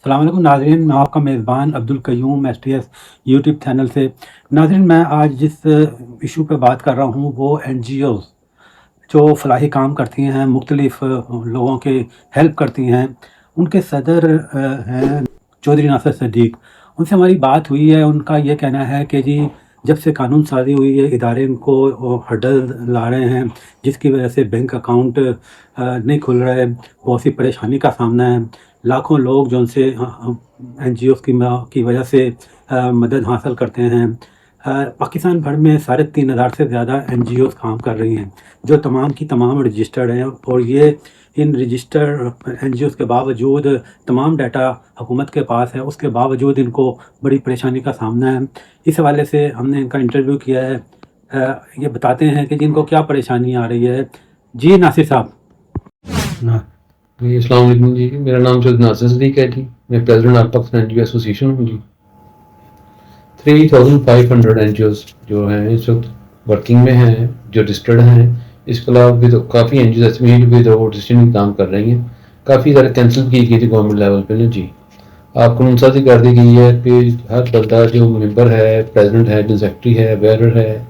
अस्सलाम वालेकुम नाज़रीन, मैं आपका मेज़बान Abdul Qayyum STS YouTube channel से। नाज़रीन, मैं आज जिस इशू पे बात कर रहा हूँ वो एनजीओज़ जो फलाही काम करती हैं, मुख्तलिफ़ लोगों की हेल्प करती हैं, उनके सदर हैं चौधरी नासिर सिद्दीक़। उनसे हमारी बात हुई है। उनका ये कहना है कि जी, जब से कानून साज़ी हुई है, इदारे इनको हर्डल ला रहे हैं, जिसकी वजह से बैंक अकाउंट नहीं खुल रहे, बहुत सी परेशानी का सामना है। लाखों लोग जो उनसे एनजीओज़ की वजह से मदद हासिल करते हैं। पाकिस्तान भर में 3,500 से ज़्यादा एनजीओज़ काम कर रही हैं, जो तमाम की तमाम रजिस्टर्ड हैं, और ये इन रजिस्टर्ड एनजीओज़ के बावजूद तमाम डाटा हुकूमत के पास है, उसके बावजूद इनको बड़ी परेशानी का सामना है। इस हवाले से हमने इनका इंटरव्यू किया है। ये बताते हैं कि जिनको क्या परेशानी आ रही है। जी नासिर साहब। ना जी, अस्सलाम वालेकुम जी। मेरा नाम चौधरी नासिर सिद्दीक़ है जी। मैं president of Pakistan NGO association हूँ जी। 3500 एनजीओज जो हैं इस वक्त वर्किंग में हैं, जो रजिस्टर्ड हैं। इसके अलावा भी तो काफ़ी एनजीओ ऐसी हैं जो विदाउट रजिस्ट्रेशन काम कर रही हैं। काफ़ी सारे कैंसिल की गई थी गवर्नमेंट लेवल पे ना जी। आप कानून साज़ी कर दी गई है कि हर बंदा जो मेंबर है, प्रेसिडेंट है, जो सेक्रेटरी है, बेयरर है,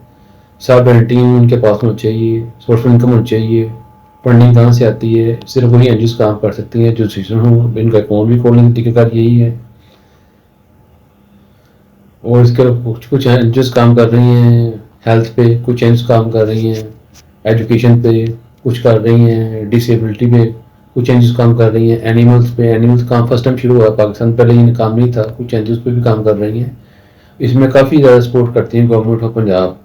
सब टीम उनके पास होनी चाहिए, सोर्स ऑफ इनकम होनी चाहिए। फंडिंग कहाँ से आती है, सिर्फ वही एनजीओ काम कर सकती हैं जो रजिस्ट्रेशन हो। इनका अकाउंट भी खोलने का तरीकाकार यही है। और इसके कुछ कुछ एनजीओ काम कर रही हैं हेल्थ पे, कुछ एनजीओ काम कर रही हैं एजुकेशन पे, कुछ कर रही हैं डिसेबिलिटी पे, कुछ एनजीओ काम कर रही हैं एनिमल्स पे। एनिमल्स काम फर्स्ट टाइम शुरू हुआ पाकिस्तान, पहले ये काम नहीं था। कुछ एनजीओ पे भी काम कर रही हैं। इसमें काफ़ी ज़्यादा सपोर्ट करती हैं गवर्नमेंट ऑफ पंजाब।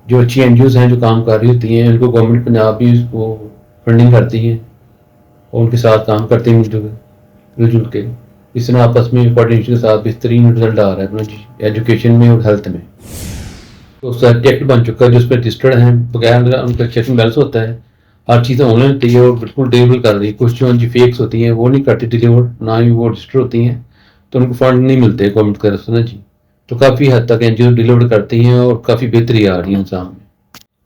जो अच्छी एनजीओ हैं जो काम कर रही होती हैं, उनको गवर्नमेंट पंजाब भी वो फंडिंग करती हैं और उनके साथ काम करते हैं मिलजुल के। इस तरह आपस में कोऑर्डिनेशन के साथ बेहतरीन रिजल्ट आ रहा है अपना जी, एजुकेशन में और हेल्थ में। तो सब्जेक्ट बन चुका है जो उस पर रजिस्टर्ड हैं, बगैर उनका चेक एंड बैलेंस होता है। हर चीज़ ऑनलाइन होती है और बिल्कुल डिलीवर कर रही है। कुछ जो जी फेक्स होती हैं वो नहीं करती डिलीवर, ना ही वो रजिस्टर होती हैं, तो उनको फंड नहीं मिलते गवर्नमेंट की तरफ से ना जी। तो काफ़ी हद तक एनजीओ डिलीवर करती हैं और काफ़ी बेहतरी आ रही है इंसान में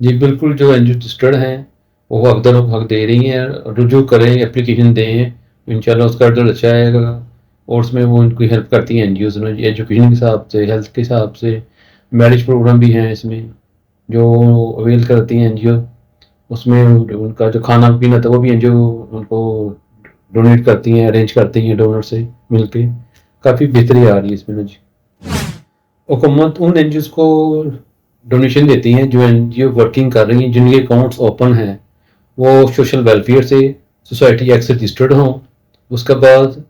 जी। बिल्कुल जो एनजीओ रजिस्टर्ड हैं वो हकदारों को हक दे रही हैं। रुजू करें, एप्लीकेशन दें, इंशाल्लाह उसका रिजल्ट अच्छा आएगा। और उसमें वो उनकी हेल्प करती हैं एनजीओ ने एजुकेशन के हिसाब से, हेल्थ के हिसाब से। मैरिज प्रोग्राम भी हैं इसमें जो अवेल करती हैं एनजीओ। उसमें उनका जो खाना पीना था वो भी एनजीओ उनको डोनेट करती हैं, अरेंज करती हैं डोनर से मिलके। काफ़ी बेहतरी आ रही है इसमें जी। हुकूमत उन एनजीओ को डोनेशन देती हैं जो एनजीओ वर्किंग कर रही हैं, जिनके अकाउंट्स ओपन हैं, वो सोशल वेलफेयर से, सोसाइटी एक्ट से रजिस्टर्ड हों। उसके बाद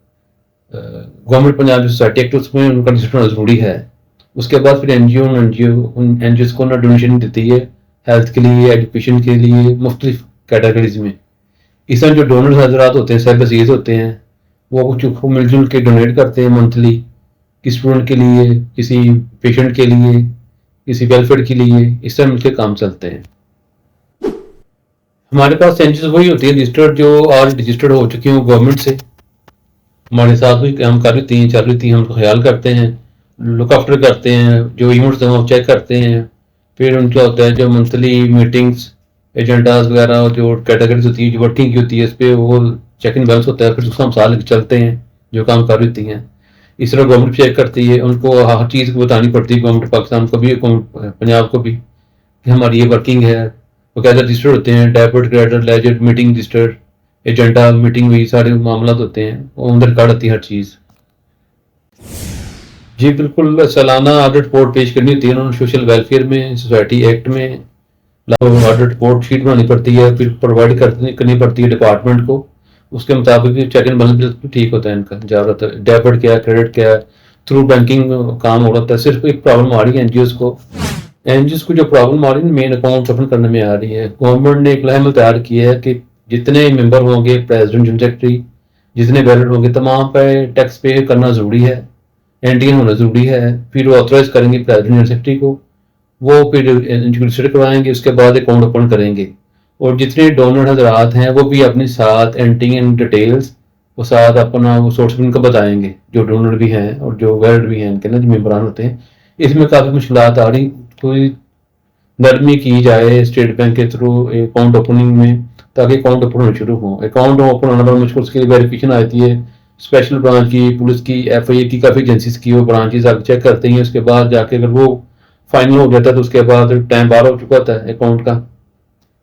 गवर्नमेंट पंजाब सोसाइटी एक्ट उसमें उनका रजिस्टर होना ज़रूरी है। उसके बाद फिर उन एनजीओ को ना डोनेशन देती है हेल्थ के लिए, एजुकेशन के लिए, मुख्तलिफ कैटेगरीज में। इस तरह जो डोनर हजरात होते हैं, सेलिब्रिटीज होते हैं, वो कुछ मिलजुल के डोनेट करते हैं मंथली, किसी स्टूडेंट के लिए, किसी पेशेंट के लिए, किसी वेलफेयर के लिए। इस तरह मिलकर काम चलते हैं। हमारे पास एनजीओ वही होती है रजिस्टर्ड जो आज रजिस्टर्ड हो चुकी हैं गवर्नमेंट से। हमारे साथ भी काम कर रही थी, चल रही थी। हम ख्याल करते हैं, लुक आफ्टर करते हैं, जो इवेंट्स हैं वो चेक करते हैं। फिर उनका होता है जो मंथली मीटिंग्स, एजेंडाज वगैरह, जो कैटेगरीज होती है, जो वर्किंग की होती है, इस पर वो चेक इन बैलेंस होता है। फिर उसका हम साल चलते हैं जो काम कर रही होती हैं। इस तरह गवर्नमेंट चेक करती है, उनको हर चीज़ बतानी पड़ती है गवर्नमेंट पाकिस्तान को भी, पंजाब को भी, कि हमारी ये वर्किंग है। बकायदा रजिस्टर्ड होते हैं, debit, credit, ledger, meeting registered, agenda, meeting हुई, सारे मामला होते हैं, वो अंदर रिकॉर्ड होती है हर चीज़ जी। बिल्कुल सालाना ऑडिट रिपोर्ट पेश करनी होती है उन्होंने सोशल वेलफेयर में, सोसाइटी एक्ट में। ऑडिट रिपोर्ट शीट बनानी पड़ती है, फिर प्रोवाइड करनी पड़ती है डिपार्टमेंट को। उसके मुताबिक चेक एंड बैलेंस ठीक होता है इनका। ज़्यादातर डेबिट क्या है, क्रेडिट क्या है, थ्रू बैंकिंग काम हो रहा है। सिर्फ एक प्रॉब्लम आ रही है एनजीओ को जो प्रॉब्लम आ रही है मेन अकाउंट ओपन करने में आ रही है। गवर्नमेंट ने एक लहमल तैयार किया है कि जितने मेंबर होंगे, प्रेसिडेंट, जनरल सेक्रेटरी, जितने बैलेट होंगे, तमाम पे टैक्स पे करना ज़रूरी है, एनटीएन होना ज़रूरी है। फिर वो ऑथराइज करेंगे प्रेसिडेंट, जनरल सेक्रेटरी को, वो फिर रजिस्टर करवाएंगे, उसके बाद अकाउंट ओपन करेंगे। और जितने डोनर हजरात हैं वो भी अपने साथ एनटीएन डिटेल्स वो साथ अपना वो सोर्स इनका बताएंगे, जो डोनर भी हैं और जो वेल्ड भी हैं इनके ना, जो मेम्बरान होते हैं। इसमें काफ़ी मुश्किलात आ रही, कोई नरमी की जाए स्टेट बैंक के थ्रू अकाउंट ओपनिंग में, ताकि अकाउंट ओपन होना शुरू हो। अकाउंट ओपन होना बड़ा मुश्किल, उसके लिए वेरिफिकेशन आती है, स्पेशल ब्रांच की, पुलिस की, एफआईए की, काफ़ी एजेंसीज की वो ब्रांचेस आगे चेक करते हैं। उसके बाद जाके अगर वो फाइनल हो जाता है तो उसके बाद टाइम बाहर हो चुका होता है अकाउंट का,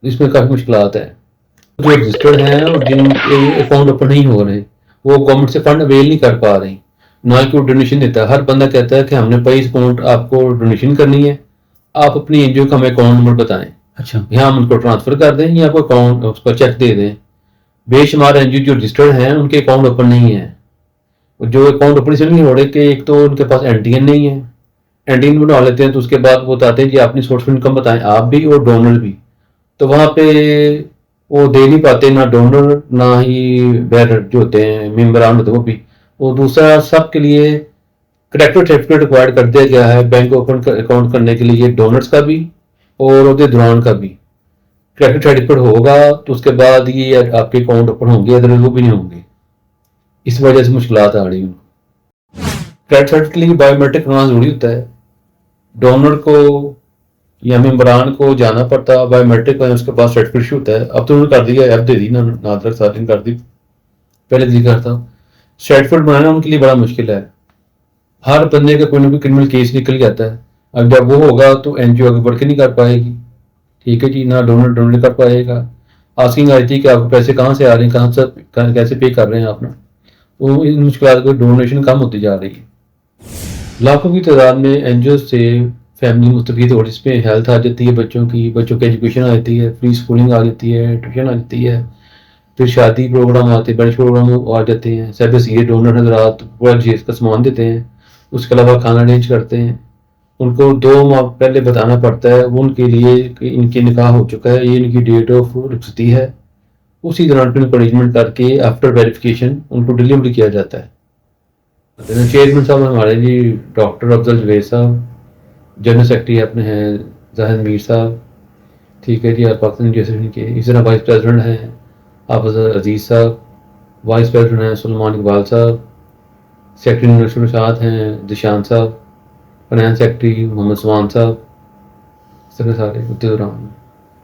इसमें काफ़ी मुश्किल है। जो रजिस्टर्ड हैं और जिनके अकाउंट ओपन नहीं हो रहे, वो गवर्नमेंट से फंड अवेल नहीं कर पा रहे, ना कि वो डोनेशन देता है। हर बंदा कहता है कि हमने भाई इस अकाउंट आपको डोनेशन करनी है, आप अपनी एनजीओ का हमें अकाउंट नंबर बताएं, अच्छा। यहाँ हम उनको ट्रांसफर कर दें या आपको अकाउंट उसका चेक दे दें। बेशुमार एनजीओ जो रजिस्टर्ड हैं उनके अकाउंट ओपन नहीं है। जो अकाउंट ओपन इसलिए नहीं हो रहे कि एक तो उनके पास एनटीएन नहीं है, एनटीएन बना लेते हैं तो उसके बाद वो बताते हैं कि अपनी सोर्स ऑफ इनकम बताएं, आप भी और डोनर भी। तो वहाँ पे वो दे नहीं पाते, ना डोनर ना ही बेरर जो होते हैं मेम्बरान होते हैं वो भी। वो दूसरा सबके लिए करेक्टर सर्टिफिकेट रिक्वायर्ड कर दिया गया है बैंक ओपन अकाउंट करने के लिए, डोनर्स का भी और उसके दौरान का भी। करेक्टर सर्टिफिकेट होगा तो उसके बाद ये आपके अकाउंट ओपन होंगे, अदरवाइज वो भी नहीं होंगे। इस वजह से मुश्किल आ रही हैं। क्रेडिट सर्टिफिकेट के लिए बायोमेट्रिक होना जरूरी होता है। डोनर को या मेम्बरान को जाना पड़ता, बायोमेट्रिक है उसके पास सर्टिफिकेट इशू होता है। अब तो उन्होंने कर दिया, ऐप दे दी ना नादरक साथ कर दी, पहले दी करता। सर्टिफिकेट बनाना उनके लिए बड़ा मुश्किल है। हर बंदे का कोई ना कोई क्रिमिनल केस निकल जाता है। अब जब वो होगा तो एनजीओ आगे बढ़ के नहीं कर पाएगी, ठीक है जी, ना डोनर डोनर कर पाएगा। आस्किंग आई थी कि आपको पैसे कहाँ से आ रहे हैं, कहाँ से कैसे पे कर रहे हैं अपना, वो इन मुश्किल को डोनेशन कम होती जा रही है। लाखों की तादाद में एनजीओ से फैमिली मुस्तफ़ीद और इसमें हेल्थ आ जाती है, बच्चों की एजुकेशन आ जाती है, फ्री स्कूलिंग आ जाती है, ट्यूशन आ जाती है, फिर शादी प्रोग्राम आते हैं, बड़े प्रोग्राम आ जाते हैं। सब ये डोनर हजरात पूरा चीज़ का सामान देते हैं, उसके अलावा खाना अरेंज करते हैं। उनको 2 माह पहले बताना पड़ता है उनके लिए कि इनकी निकाह हो चुका है, ये इनकी डेट ऑफ रुखसती है। उसी दौरान फिर अरेंजमेंट करके आफ्टर वेरिफिकेशन उनको डिलीवरी किया जाता है। चेयरमैन साहब हमारे जी डॉक्टर अफजल जवेद साहब, जनरल सेक्रेटरी अपने हैं जाहिद मीर साहब, ठीक है जी, और पाकिस्तान एसोसिएशन के। इस तरह वाइस प्रेसिडेंट हैं हाफिज अजीज़ साहब, वाइस प्रेसिडेंट हैं सुलेमान इकबाल साहब, सेक्रेटरी नशर शाद हैं दिशान साहब, फाइनेंस सेक्रेटरी मोहम्मद समान साहब, इस तरह सारे उद्दे दौरान